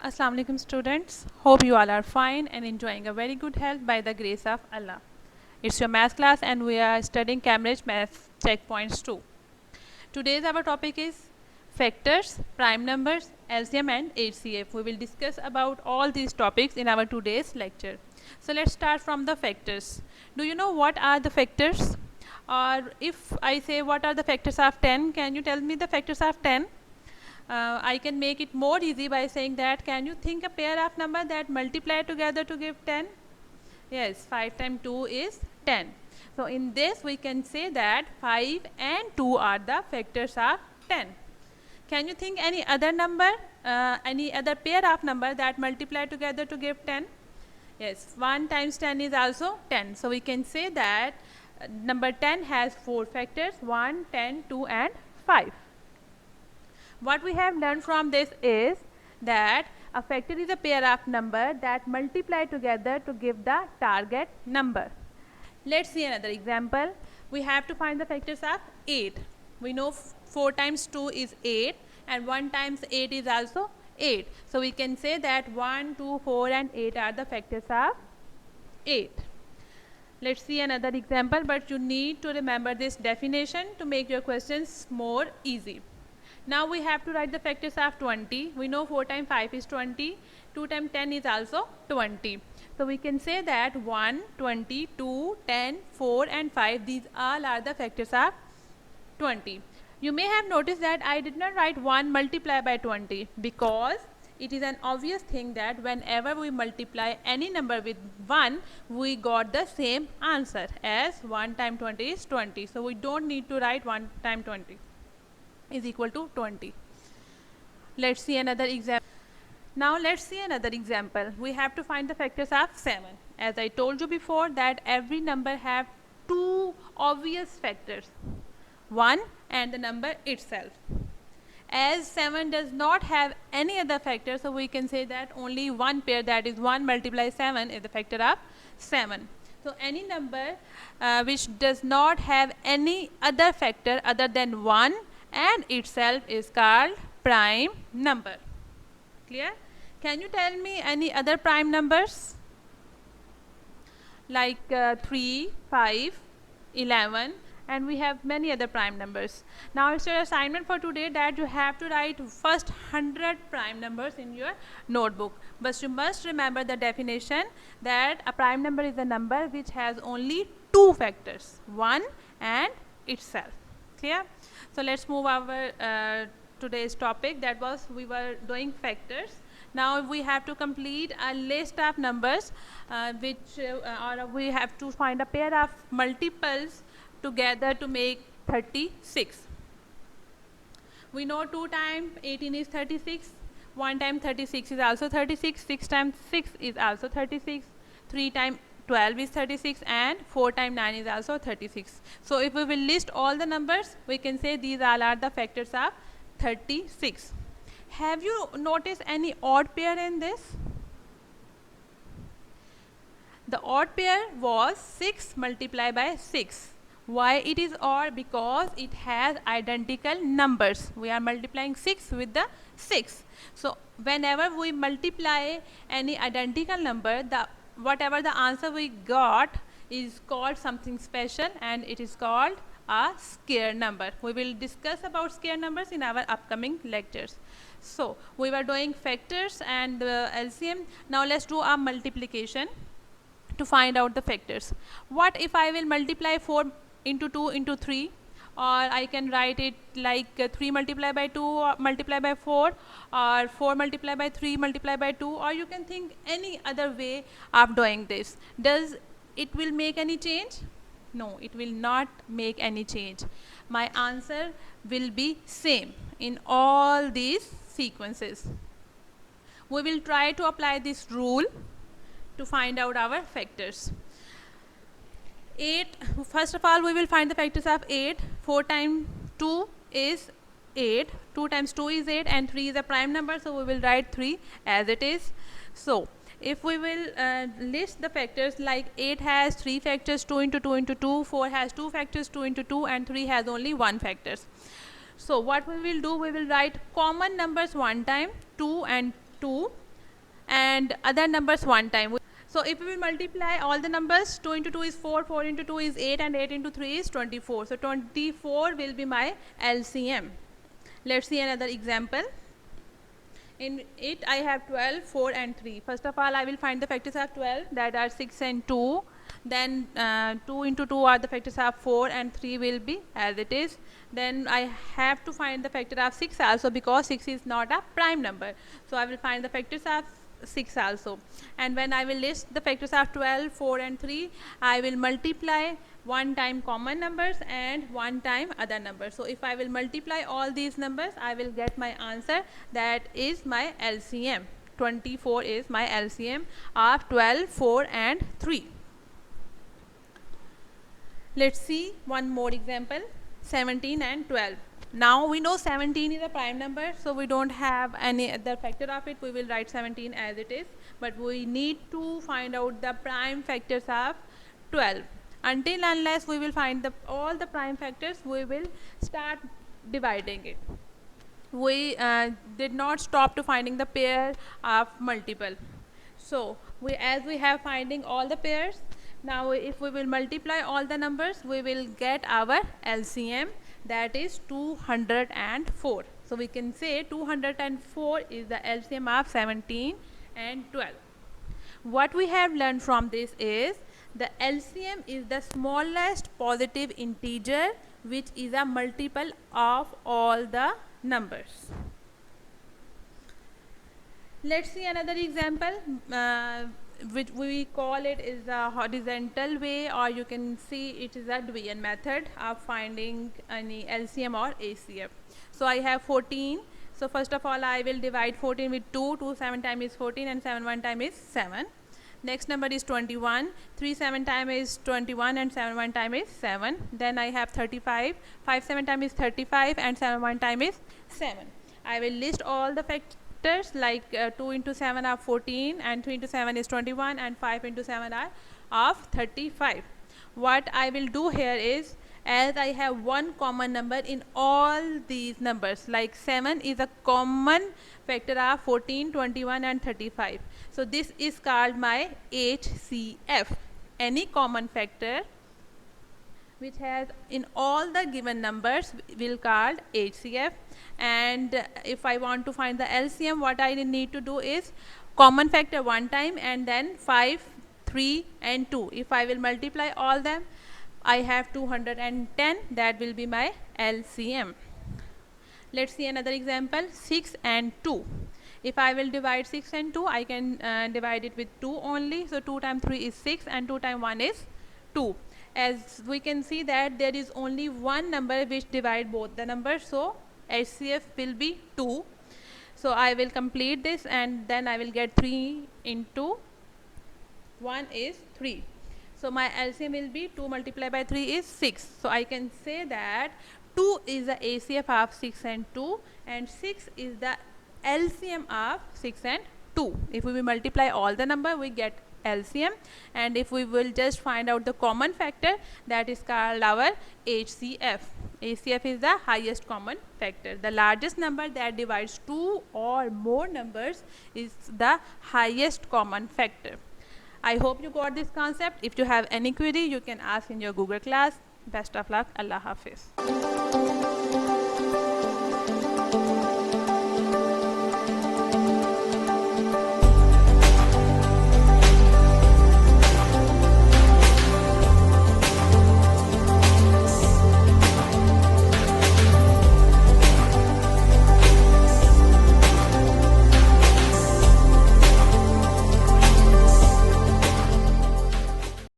Assalamu alaikum students. Hope you all are fine and enjoying a very good health by the grace of Allah. It's your math class and we are studying Cambridge Math Checkpoints 2. Today's our topic is factors, prime numbers, LCM and HCF. We will discuss about all these topics in our today's lecture. So let's start from the factors. Do you know what are the factors? Or if I say what are the factors of 10, can you tell me the factors of 10? I can make it more easy by saying that can you think a pair of numbers that multiply together to give 10? Yes, 5 times 2 is 10. So in this we can say that 5 and 2 are the factors of 10. Can you think any other number, any other pair of number that multiply together to give 10? Yes, 1 times 10 is also 10. So we can say that number 10 has 4 factors, 1, 10, 2 and 5. What we have learned from this is that a factor is a pair of number that multiply together to give the target number. Let's see another example. We have to find the factors of 8. We know 4 times 2 is 8 and 1 times 8 is also 8. So we can say that 1, 2, 4 and 8 are the factors of 8. Let's see another example, but you need to remember this definition to make your questions more easy. Now we have to write the factors of 20. We know 4 times 5 is 20, 2 times 10 is also 20. So we can say that 1, 20, 2, 10, 4 and 5, these all are the factors of 20. You may have noticed that I did not write 1 multiplied by 20 because it is an obvious thing that whenever we multiply any number with 1, we got the same answer as 1 times 20 is 20. So we don't need to write 1 times 20 is equal to 20. Let's see another example. Now let's see another example. We have to find the factors of 7. As I told you before that every number have two obvious factors, 1 and the number itself. As 7 does not have any other factor, so we can say that only one pair, that is 1 multiplied 7 is the factor of 7. So any number which does not have any other factor other than 1 and itself is called prime number. Clear? Can you tell me any other prime numbers? Like 3, 5, 11 and we have many other prime numbers. Now it's your assignment for today that you have to write first 100 prime numbers in your notebook. But you must remember the definition that a prime number is a number which has only two factors, 1 and itself. Clear? So let's move our today's topic, that was we were doing factors. Now we have to complete a list of numbers or we have to find a pair of multiples together to make 36. We know 2 times 18 is 36, 1 times 36 is also 36, 6 times 6 is also 36, 3 times 12 is 36 and 4 times 9 is also 36. So if we will list all the numbers, we can say these all are the factors of 36. Have you noticed any odd pair in this? The odd pair was 6 multiplied by 6. Why it is odd? Because it has identical numbers. We are multiplying 6 with the 6. So whenever we multiply any identical number, whatever the answer we got is called something special and it is called a square number. We will discuss about square numbers in our upcoming lectures. So we were doing factors and LCM. Now let's do a multiplication to find out the factors. What if I will multiply 4 into 2 into 3, or I can write it like 3 multiplied by 2 or multiplied by 4 or 4 multiplied by 3 multiplied by 2, or you can think any other way of doing this. Does it will make any change? No, it will not make any change. My answer will be same in all these sequences. We will try to apply this rule to find out our factors. 8, first of all we will find the factors of 8. 4 times 2 is 8, 2 times 2 is 8 and 3 is a prime number, so we will write 3 as it is. So if we will list the factors, like 8 has 3 factors, 2 into 2 into 2, 4 has 2 factors, 2 into 2 and 3 has only 1 factors. So what we will do, we will write common numbers one time, 2 and 2, and other numbers one time. So if we will multiply all the numbers, 2 into 2 is 4, 4 into 2 is 8, and 8 into 3 is 24. So 24 will be my LCM. Let's see another example. In it I have 12, 4 and 3. First of all, I will find the factors of 12, that are 6 and 2. Then 2 into 2 are the factors of 4, and 3 will be as it is. Then I have to find the factor of 6 also, because 6 is not a prime number. So I will find the factors of 6 also. And when I will list the factors of 12, 4 and 3, I will multiply one time common numbers and one time other numbers. So if I will multiply all these numbers, I will get my answer, that is my LCM. 24 is my LCM of 12, 4 and 3. Let's see one more example, 17 and 12. Now we know 17 is a prime number, so we don't have any other factor of it. We will write 17 as it is, but we need to find out the prime factors of 12. Until unless we will find all the prime factors, we will start dividing it. We did not stop to finding the pair of multiple. So as we have finding all the pairs, now if we will multiply all the numbers, we will get our LCM, that is 204. So we can say 204 is the LCM of 17 and 12. What we have learned from this is the LCM is the smallest positive integer which is a multiple of all the numbers. Let's see another example, which we call it is a horizontal way, or you can see it is a division method of finding any LCM or HCF. So I have 14. So first of all, I will divide 14 with 2. 2 7 times is 14, and 7 1 time is 7. Next number is 21. 3 7 times is 21, and 7 1 time is 7. Then I have 35. 5 7 times is 35, and 7 1 time is 7. I will list all the factors, like 2 into 7 are 14, and 3 into 7 is 21, and 5 into 7 are of 35. What I will do here is, as I have one common number in all these numbers, like 7 is a common factor of 14, 21 and 35. So this is called my HCF. Any common factor which has in all the given numbers will called HCF. And if I want to find the LCM, what I need to do is common factor one time, and then 5, 3 and 2. If I will multiply all them, I have 210. That will be my LCM. Let's see another example, 6 and 2. If I will divide 6 and 2, I can divide it with 2 only. So 2 times 3 is 6, and 2 times 1 is 2. As we can see that there is only one number which divide both the numbers, so HCF will be 2. So I will complete this, and then I will get 3 into 1 is 3. So my LCM will be 2 multiplied by 3 is 6. So I can say that 2 is the HCF of 6 and 2, and 6 is the LCM of 6 and 2. If we will multiply all the number, we get LCM, and if we will just find out the common factor, that is called our HCF. HCF is the highest common factor. The largest number that divides 2 or more numbers is the highest common factor. I hope you got this concept. If you have any query, you can ask in your Google class. Best of luck. Allah Hafiz.